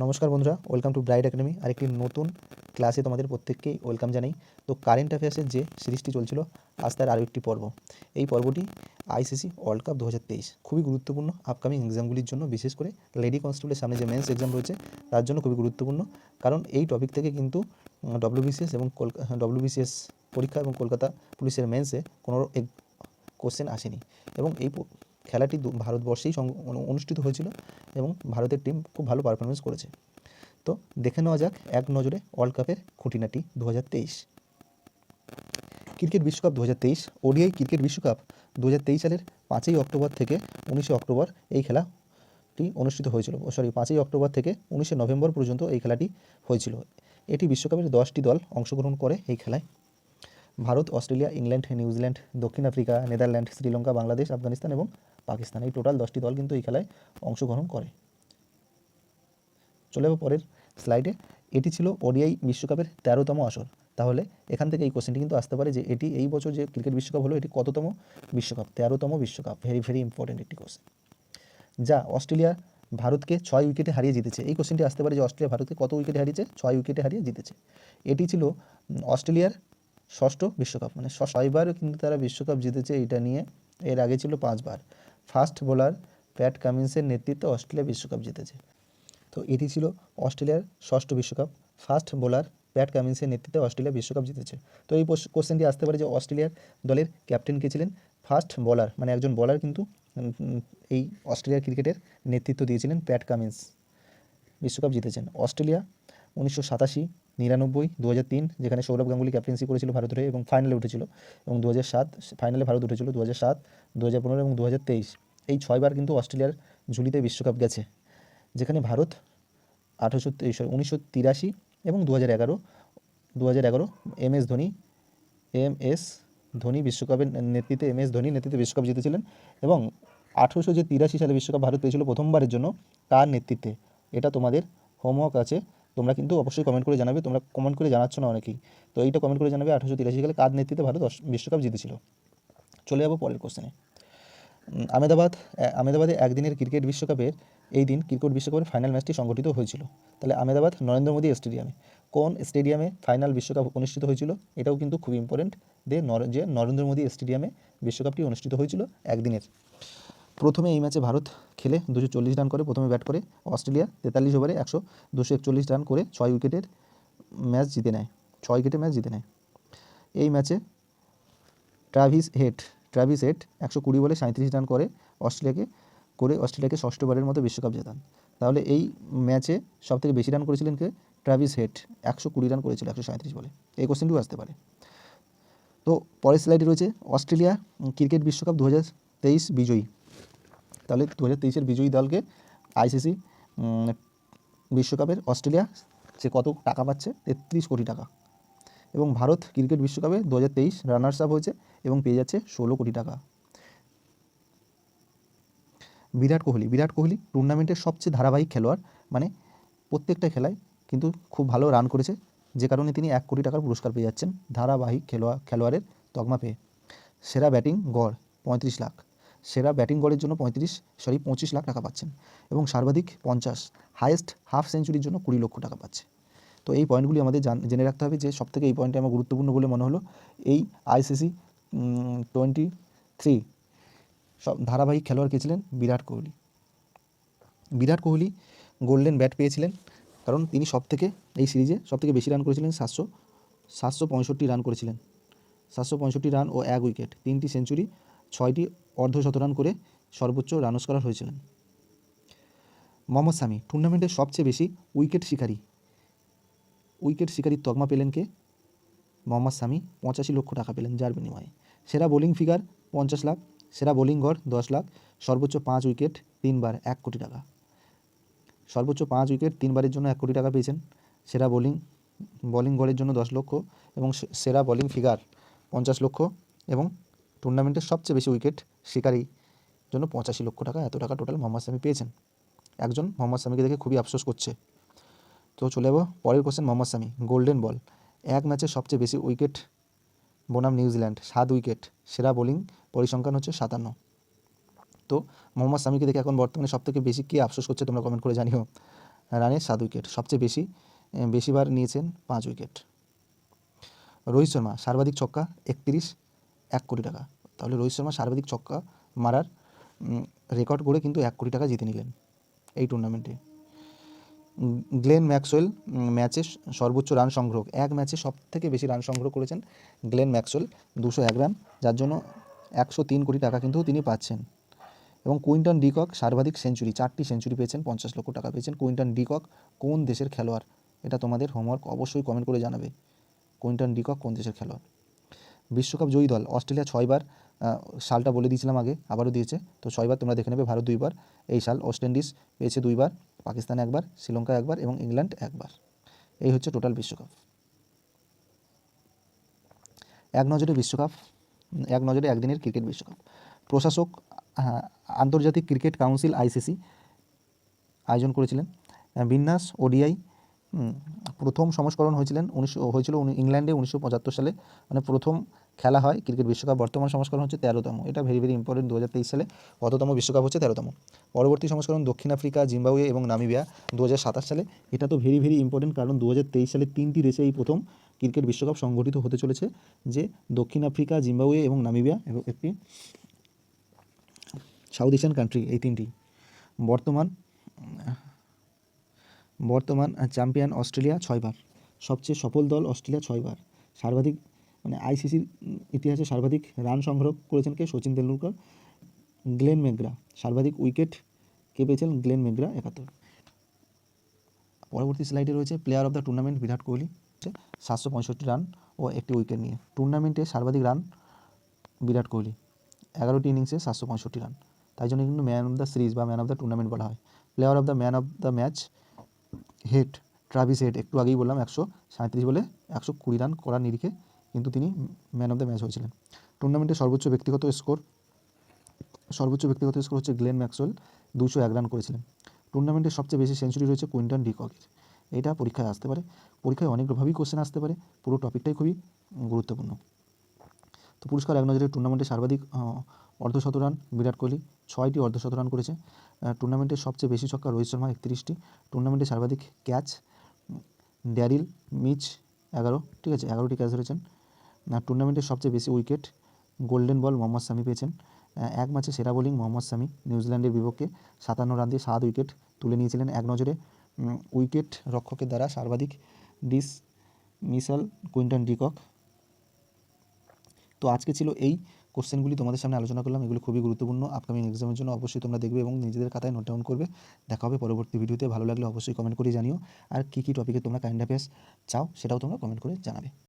নমস্কার বন্ধুরা, welcome to bright academy. আরেকটি নতুন ক্লাসে তোমাদের প্রত্যেককেই ওয়েলকাম জানাই। তো কারেন্ট অ্যাফেয়ার্সের যে সিরিজটি চলছিল, আজ তার আরও একটি পর্ব। এই পর্বটি আইসিসি ওয়ার্ল্ড কাপ 2023 খুবই গুরুত্বপূর্ণ আপকামিং এক্সামগুলির জন্য, বিশেষ করে লেডি কনস্টেবলের সামনে যে মেন্স এক্সাম রয়েছে তার জন্য খুবই গুরুত্বপূর্ণ। কারণ এই টপিক থেকে কিন্তু ডব্লিউবিসিএস এবং ডব্লিউবিসিএস পরীক্ষা এবং কলকাতা পুলিশের মেন্সে কোনো কোশ্চেন আসেনি। এবং এই খেলাটি ভারতবর্ষেই অনুষ্ঠিত হয়েছিল এবং ভারতের টিম খুব ভালো পারফরমেন্স করেছে। তো দেখে নেওয়া যাক এক নজরে ওয়ার্ল্ড কাপের খুঁটিনাটি 2023। ক্রিকেট বিশ্বকাপ 2023, ওডিআই ক্রিকেট বিশ্বকাপ 2023 সালের 5ই অক্টোবর থেকে 19শে অক্টোবর এই খেলাটি অনুষ্ঠিত হয়েছিল। 5ই অক্টোবর থেকে 19শে নভেম্বর পর্যন্ত এই খেলাটি হয়েছিল। এটি বিশ্বকাপের 10টি দল অংশগ্রহণ করে এই খেলায়। ভারত, অস্ট্রেলিয়া, ইংল্যান্ড, নিউজিল্যান্ড, দক্ষিণ আফ্রিকা, নেদারল্যান্ড, শ্রীলঙ্কা, বাংলাদেশ, আফগানিস্তান এবং পাকিস্তান, এই টোটাল 10টি দল কিন্তু এই খেলায় অংশগ্রহণ করে। চলে যাবো পরের স্লাইডে। এটি ছিল ওডিআই বিশ্বকাপের 13তম আসর। তাহলে এখান থেকে এই কোশ্চেনটি কিন্তু আসতে পারে যে এটি এই বছর যে ক্রিকেট বিশ্বকাপ হলো এটি কততম বিশ্বকাপ? 13তম বিশ্বকাপ। ভেরি ভেরি ইম্পর্টেন্ট একটি কোশ্চেন, যা অস্ট্রেলিয়া ভারতকে 6 উইকেটে হারিয়ে জিতেছে। এই কোশ্চেনটি আসতে পারে যে অস্ট্রেলিয়া ভারতকে কত উইকেটে হারিয়েছে? 6 উইকেটে হারিয়ে জিতেছে। এটি ছিল অস্ট্রেলিয়ার ষষ্ঠ বিশ্বকাপ, মানে 6বার কিন্তু তারা বিশ্বকাপ জিতেছে এটা নিয়ে। এর আগে ছিল 5বার। ফাস্ট বোলার প্যাট কামিন্সের নেতৃত্বে অস্ট্রেলিয়া বিশ্বকাপ জিতেছে। তো এটি ছিল অস্ট্রেলিয়ার ষষ্ঠ বিশ্বকাপ। ফাস্ট বোলার প্যাট কামিন্সের নেতৃত্বে অস্ট্রেলিয়া বিশ্বকাপ জিতেছে। তো এই কোশ্চেনটি আসতে পারে যে অস্ট্রেলিয়ার দলের ক্যাপ্টেন কে ছিলেন? ফাস্ট বোলার, মানে একজন বোলার কিন্তু এই অস্ট্রেলিয়ার ক্রিকেটের নেতৃত্ব দিয়েছিলেন প্যাট কামিন্স। বিশ্বকাপ জিতেছেন অস্ট্রেলিয়া 1987, 99, 2003, যেখানে সৌরভ গাঙ্গুলি ক্যাপ্টেন্সি করেছিল ভারতের হয়ে এবং ফাইনালে উঠেছিল, এবং 2007 ফাইনালে ভারত উঠেছিল, 2007, 2015 এবং 2023। এই 6বার কিন্তু অস্ট্রেলিয়ার ঝুলিতে বিশ্বকাপ গেছে, যেখানে ভারত 1983 এবং 2011 এম এস ধোনি বিশ্বকাপের নেতৃত্বে বিশ্বকাপ জিতেছিলেন। এবং 1883 সালে বিশ্বকাপ ভারত পেয়েছিল প্রথমবারের জন্য কার নেতৃত্বে? এটা তোমাদের হোমওয়ার্ক আছে, তোমরা কিন্তু অবশ্যই কমেন্ট করে জানাবে। তোমরা কমেন্ট করে জানাচ্ছ না অনেকেই, তো এইটা কমেন্ট করে জানাবে 1883 সালে কার নেতৃত্বে ভারত বিশ্বকাপ জিতেছিল। চলে যাবো পরের কোশ্চেনে। আহমেদাবাদে একদিনের ক্রিকেট বিশ্বকাপের এই দিন ক্রিকেট বিশ্বকাপের ফাইনাল ম্যাচটি সংগঠিত হয়েছিল। তাহলে আহমেদাবাদ নরেন্দ্র মোদী স্টেডিয়ামে। কোন স্টেডিয়ামে ফাইনাল বিশ্বকাপ অনুষ্ঠিত হয়েছিল? এটাও কিন্তু খুব ইম্পর্টেন্ট, যে নরেন্দ্র মোদী স্টেডিয়ামে বিশ্বকাপটি অনুষ্ঠিত হয়েছিল একদিনের। প্রথমে এই ম্যাচে ভারত খেলে 240 রান করে প্রথমে ব্যাট করে। অস্ট্রেলিয়া 43 ওভারে 241 রান করে 6 উইকেটের ম্যাচ জিতে নেয়। এই ম্যাচে ট্রাভিস হেড 120 বলে 37 রান করে অস্ট্রেলিয়াকে ষষ্ঠবারের মতো বিশ্বকাপ জেতান। তাহলে এই ম্যাচে সবথেকে বেশি রান করেছিলেন কে? ট্রাভিস হেড 120 রান করেছিল 137 বলে। এই কোশ্চেনটিও আসতে পারে। তো পরের স্লাইডে রয়েছে অস্ট্রেলিয়া ক্রিকেট বিশ্বকাপ 2023 বিজয়ী। তাহলে 2023-এর বিজয়ী দলকে আইসিসি বিশ্বকাপের অস্ট্রেলিয়া সে কত টাকা পাচ্ছে? 33 কোটি টাকা। এবং ভারত ক্রিকেট বিশ্বকাপে 2023 রানার্স আপ হয়েছে এবং পেয়ে যাচ্ছে 16 কোটি টাকা। বিরাট কোহলি টুর্নামেন্টের সবচেয়ে ধারাবাহিক খেলোয়াড়, মানে প্রত্যেকটা খেলায় কিন্তু খুব ভালো রান করেছে, যে কারণে তিনি 1 কোটি টাকার পুরস্কার পেয়ে যাচ্ছেন ধারাবাহিক খেলোয়াড়ের তকমা পেয়ে। সেরা ব্যাটিং গড় 35 লাখ, সেরা ব্যাটিং গড়ের জন্য 25 লাখ টাকা পাচ্ছেন, এবং সর্বাধিক 50 হাইয়েস্ট হাফ সেঞ্চুরির জন্য 20 লক্ষ টাকা পাচ্ছে। তো এই পয়েন্টগুলি আমাদের জেনে রাখতে হবে, যে সবথেকে এই পয়েন্টটা আমার গুরুত্বপূর্ণ বলে মনে হলো। এই আইসিসি 23 সব ধারাবাহিক খেলোয়াড় কে ছিলেন? বিরাট কোহলি গোল্ডেন ব্যাট পেয়েছিলেন, কারণ তিনি এই সিরিজে সবথেকে বেশি রান করেছিলেন। 765 রান করেছিলেন। 765 রান ও 1 উইকেট, 3টি সেঞ্চুরি, 6টি অর্ধশতরান করে সর্বোচ্চ রান স্কোরার হয়েছিলেন। মোহাম্মদ শামি টুর্নামেন্টের সবচেয়ে বেশি উইকেট শিকারীর তকমা পেলেন কে? মোহাম্মদ শামি 85 লক্ষ টাকা পেলেন, যার বিনিময়ে। সেরা বোলিং ফিগার 50 লাখ, সেরা বোলিং গড় 10 লাখ, সর্বোচ্চ 5 উইকেট 3বার 1 কোটি টাকা। সর্বোচ্চ 5 উইকেট 3বারের জন্য 1 কোটি টাকা পেয়েছেন। সেরা বোলিং গড়ের জন্য 10 লক্ষ, এবং সেরা বোলিং ফিগার 50 লক্ষ, এবং টুর্নামেন্টের সবচেয়ে বেশি উইকেট শিকারীর জন্য 85 লক্ষ টাকা। এত টাকা টোটাল মোহাম্মদ শামি পেয়েছেন। একজন মোহাম্মদ শামিকে দেখে খুবই আফসোস করছে। তো চলে যাবো পরের কোশ্চেন। মোহাম্মদ শামি গোল্ডেন বল, এক ম্যাচে সবচেয়ে বেশি উইকেট বনাম নিউজিল্যান্ড 7 উইকেট, সেরা বোলিং পরিসংখ্যান হচ্ছে 57। তো মোহাম্মদ শামিকে দেখে এখন বর্তমানে সবথেকে বেশি কে আফসোস করছে তোমরা কমেন্ট করে জানিও। রানে 7 উইকেট, সবচেয়ে বেশিবার নিয়েছেন 5 উইকেট। রোহিত শর্মা সর্বাধিক ছক্কা 31, 1 কোটি টাকা। তাহলে রোহিত শর্মা সর্বাধিক ছক্কা মারার রেকর্ড করে কিন্তু 1 কোটি টাকা জিতে নিলেন এই টুর্নামেন্টে। গ্লেন ম্যাক্সওয়েল ম্যাচে সর্বোচ্চ রান সংগ্রহ, এক ম্যাচে সবথেকে বেশি রান সংগ্রহ করেছেন গ্লেন ম্যাক্সওয়েল, 201 রান, যার জন্য 103 কোটি টাকা কিন্তু তিনি পাচ্ছেন। এবং কুইন্টন ডিকক সর্বাধিক সেঞ্চুরি, 4টি সেঞ্চুরি পেয়েছেন, 50 লক্ষ টাকা পেয়েছেন। কুইন্টন ডিকক কোন দেশের খেলোয়াড়? এটা তোমাদের হোমওয়ার্ক, অবশ্যই কমেন্ট করে জানাবে কুইন্টন ডিকক কোন দেশের খেলোয়াড়। বিশ্বকাপ জয়ী দল অস্ট্রেলিয়া 6বার, সালটা বলে দিয়েছিলাম আগে, আবারও দিয়েছে, তো 6বার তোমরা দেখে নেবে। ভারত 2বার এই সাল, ওয়েস্ট ইন্ডিজ পেয়েছে 2বার, পাকিস্তান 1বার, শ্রীলঙ্কা 1বার এবং ইংল্যান্ড 1বার। এই হচ্ছে টোটাল বিশ্বকাপ। এক নজরে একদিনের ক্রিকেট বিশ্বকাপ। প্রশাসক আন্তর্জাতিক ক্রিকেট কাউন্সিল ICC আয়োজন করেছিলেন। বিন্যাস ODI প্রথম সংস্করণ হয়েছিল ইংল্যান্ডে 1975 সালে, মানে প্রথম খেলা হয় ক্রিকেট বিশ্বকাপ। বর্তমান সংস্করণ হচ্ছে 13তম। এটা ভেরি ইম্পর্টেন্ট। 2023 সালে কততম বিশ্বকাপ হচ্ছে? 13তম। পরবর্তী সংস্করণ দক্ষিণ আফ্রিকা, জিম্বাবুয়ে এবং নামিবিয়া 2027 সালে। এটা তো ভেরি ইম্পর্টেন্ট, কারণ 2023 সালে 3টি দেশে এই প্রথম ক্রিকেট বিশ্বকাপ সংগঠিত হতে চলেছে, যে দক্ষিণ আফ্রিকা, জিম্বাবুয়ে এবং নামিবিয়া, এবং একটি সাউথ এশিয়ান কান্ট্রি, এই 3টি। বর্তমান চ্যাম্পিয়ন অস্ট্রেলিয়া 6বার, সবচেয়ে সফল দল অস্ট্রেলিয়া 6বার। সর্বাধিক, মানে ICCর ইতিহাসে সর্বাধিক রান সংগ্রহ করেছেন কে? সচিন তেন্ডুলকর। গ্লেন ম্যাকগ্রা সর্বাধিক উইকেট কে পেয়েছেন? Glenn McGrath 71। পরবর্তী স্লাইডে রয়েছে player of the tournament Virat Kohli, 765 run ও একটি উইকেট নিয়ে। টুর্নামেন্টে সর্বাধিক রান বিরাট কোহলি, 11টি ইনিংসে 765 রান, তাই জন্য কিন্তু ম্যান অফ দ্য সিরিজ বা ম্যান অফ দ্য টুর্নামেন্ট বলা হয়। Player of the man of the match Travis head, একটু আগেই বললাম 137 বলে 120 রান করার নিরিখে কিন্তু তিনি ম্যান অফ দ্য ম্যাচ হয়েছিলেন। টুর্নামেন্টের সর্বোচ্চ ব্যক্তিগত স্কোর হচ্ছে গ্লেন ম্যাক্সওয়েল, 201 রান করেছিলেন। টুর্নামেন্টের সবচেয়ে বেশি সেঞ্চুরি রয়েছে কুইন্টন ডিককের। এটা পরীক্ষায় আসতে পারে, পরীক্ষায় অনেকভাবেই কোশ্চেন আসতে পারে, পুরো টপিকটাই খুবই গুরুত্বপূর্ণ। তো পুরস্কার এক নজরে টুর্নামেন্টে সর্বাধিক অর্ধশত রান বিরাট কোহলি, 6টি অর্ধশত রান করেছে। টুর্নামেন্টের সবচেয়ে বেশি ছক্কা রোহিত শর্মা, 31টি। টুর্নামেন্টে সর্বাধিক ক্যাচ ড্যারিল মিচ, 11, ঠিক আছে, 11টি ক্যাচ ধরেছেন। টুর্নামেন্টের সবচেয়ে বেশি উইকেট গোল্ডেন বল মোহাম্মদ শামি পেয়েছেন। এক ম্যাচে সেরা বোলিং মোহাম্মদ শামি, নিউজিল্যান্ডের বিপক্ষে 57 রান দিয়ে 7 উইকেট তুলে নিয়েছিলেন। এক নজরে উইকেট রক্ষকের দ্বারা সর্বাধিক ডিসমিসাল কুইন্টন ডিকক। তো আজকে ছিল এই কোশ্চেনগুলি তোমাদের সামনে আলোচনা করলাম। এগুলো খুবই গুরুত্বপূর্ণ, আপকামিং এক্সামের জন্য অবশ্যই তোমরা দেখবে এবং নিজেদের খাতায় নোট ডাউন করবে। দেখা হবে পরবর্তী ভিডিওতে। ভালো লাগলে অবশ্যই কমেন্ট করে জানিও, আর কী টপিকে তোমরা কারেন্ট অ্যাফেয়ার্স চাও সেটাও তোমরা কমেন্ট করে জানাবে।